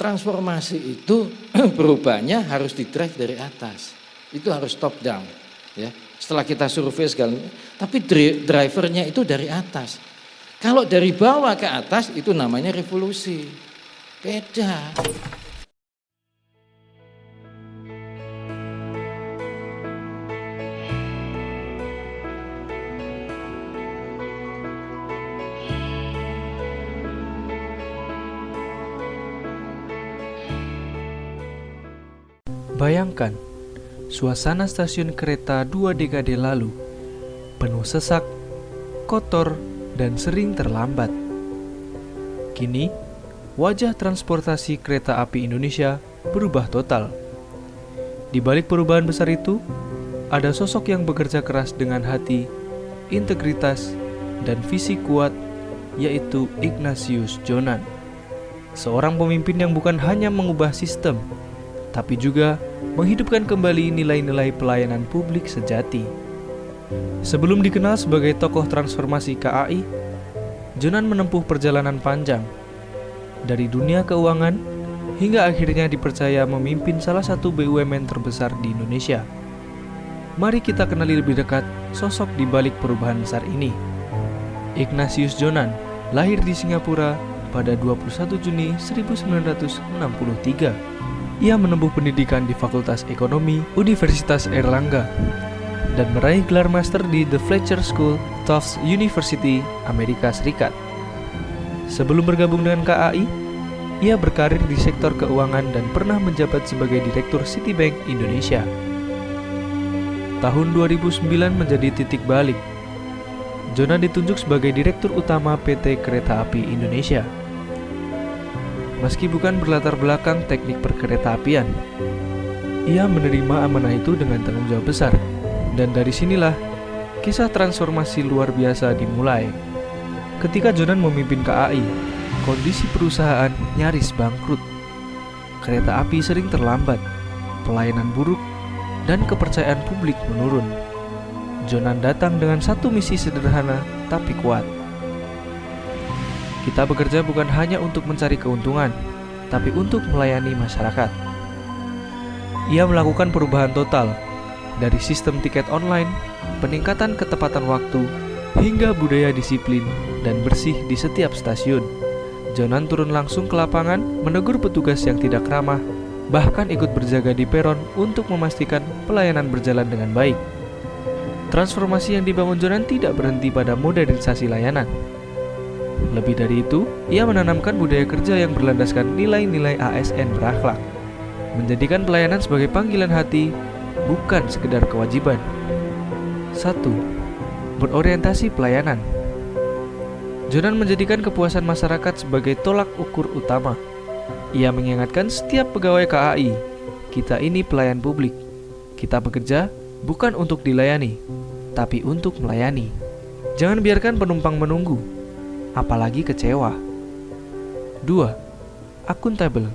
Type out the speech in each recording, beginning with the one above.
transformasi itu perubahannya harus didrive dari atas. Itu harus top down, ya. Setelah kita survei segala, tapi drivernya itu dari atas. Kalau dari bawah ke atas itu namanya revolusi. Beda. Bayangkan, suasana stasiun kereta 2 dekade lalu, penuh sesak, kotor, dan sering terlambat. Kini, wajah transportasi kereta api Indonesia berubah total. Di balik perubahan besar itu, ada sosok yang bekerja keras dengan hati, integritas, dan visi kuat, yaitu Ignatius Jonan. Seorang pemimpin yang bukan hanya mengubah sistem, tapi juga menghidupkan kembali nilai-nilai pelayanan publik sejati. Sebelum dikenal sebagai tokoh transformasi KAI, Jonan menempuh perjalanan panjang dari dunia keuangan hingga akhirnya dipercaya memimpin salah satu BUMN terbesar di Indonesia. Mari kita kenali lebih dekat sosok di balik perubahan besar ini. Ignatius Jonan lahir di Singapura pada 21 Juni 1963. Ia menempuh pendidikan di Fakultas Ekonomi Universitas Airlangga dan meraih gelar master di The Fletcher School, Tufts University, Amerika Serikat. Sebelum bergabung dengan KAI, ia berkarir di sektor keuangan dan pernah menjabat sebagai Direktur Citibank Indonesia. Tahun 2009 menjadi titik balik. Jonan ditunjuk sebagai Direktur Utama PT Kereta Api Indonesia. Meski bukan berlatar belakang teknik perkeretaapian, ia menerima amanah itu dengan tanggung jawab besar. Dan dari sinilah kisah transformasi luar biasa dimulai. Ketika Jonan memimpin KAI, kondisi perusahaan nyaris bangkrut. Kereta api sering terlambat, pelayanan buruk, dan kepercayaan publik menurun. Jonan datang dengan satu misi sederhana tapi kuat. Kita bekerja bukan hanya untuk mencari keuntungan, tapi untuk melayani masyarakat. Ia melakukan perubahan total, dari sistem tiket online, peningkatan ketepatan waktu, hingga budaya disiplin dan bersih di setiap stasiun. Jonan turun langsung ke lapangan, menegur petugas yang tidak ramah, bahkan ikut berjaga di peron untuk memastikan pelayanan berjalan dengan baik. Transformasi yang dibangun Jonan tidak berhenti pada modernisasi layanan. Lebih dari itu, ia menanamkan budaya kerja yang berlandaskan nilai-nilai ASN berakhlak, menjadikan pelayanan sebagai panggilan hati, bukan sekedar kewajiban. 1. Berorientasi pelayanan. Jonan menjadikan kepuasan masyarakat sebagai tolak ukur utama. Ia mengingatkan setiap pegawai KAI, kita ini pelayan publik. Kita bekerja bukan untuk dilayani, tapi untuk melayani. Jangan biarkan penumpang menunggu, apalagi kecewa. 2. Akuntabel.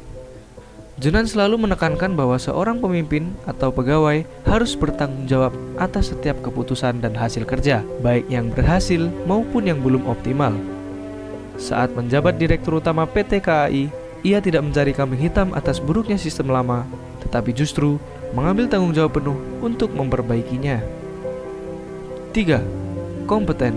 Jonan selalu menekankan bahwa seorang pemimpin atau pegawai harus bertanggung jawab atas setiap keputusan dan hasil kerja, baik yang berhasil maupun yang belum optimal. Saat menjabat Direktur Utama PT KAI, ia tidak mencari kambing hitam atas buruknya sistem lama, tetapi justru mengambil tanggung jawab penuh untuk memperbaikinya. 3. Kompeten.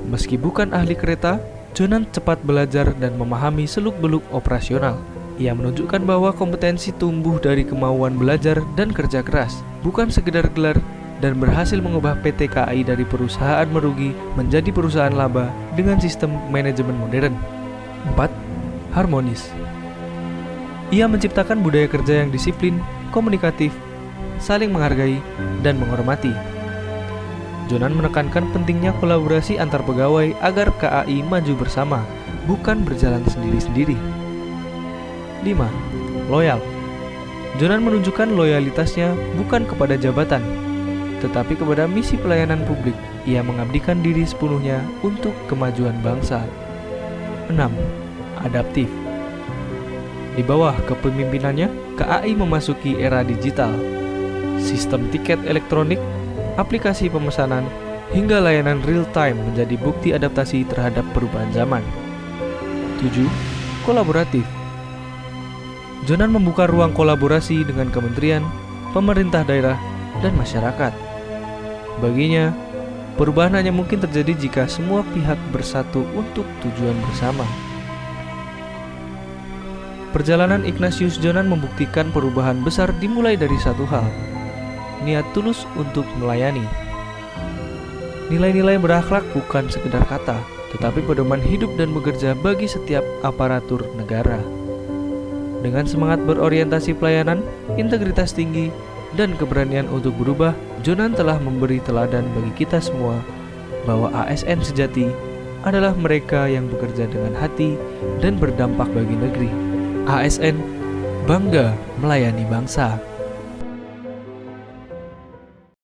Meski bukan ahli kereta, Jonan cepat belajar dan memahami seluk-beluk operasional. Ia menunjukkan bahwa kompetensi tumbuh dari kemauan belajar dan kerja keras, bukan sekedar gelar, dan berhasil mengubah PT KAI dari perusahaan merugi menjadi perusahaan laba dengan sistem manajemen modern. 4. Harmonis. Ia menciptakan budaya kerja yang disiplin, komunikatif, saling menghargai, dan menghormati. Jonan menekankan pentingnya kolaborasi antar pegawai agar KAI maju bersama, bukan berjalan sendiri-sendiri. 5. Loyal. Jonan menunjukkan loyalitasnya bukan kepada jabatan, tetapi kepada misi pelayanan publik. Ia mengabdikan diri sepenuhnya untuk kemajuan bangsa. 6. Adaptif. Di bawah kepemimpinannya, KAI memasuki era digital. Sistem tiket elektronik, aplikasi pemesanan, hingga layanan real-time menjadi bukti adaptasi terhadap perubahan zaman. 7. Kolaboratif. Jonan membuka ruang kolaborasi dengan kementerian, pemerintah daerah, dan masyarakat. Baginya, perubahan hanya mungkin terjadi jika semua pihak bersatu untuk tujuan bersama. Perjalanan Ignatius Jonan membuktikan perubahan besar dimulai dari satu hal, niat tulus untuk melayani. Nilai-nilai berakhlak bukan sekedar kata, tetapi pedoman hidup dan bekerja bagi setiap aparatur negara. Dengan semangat berorientasi pelayanan, integritas tinggi, dan keberanian untuk berubah, Jonan telah memberi teladan bagi kita semua bahwa ASN sejati adalah mereka yang bekerja dengan hati dan berdampak bagi negeri. ASN bangga melayani bangsa.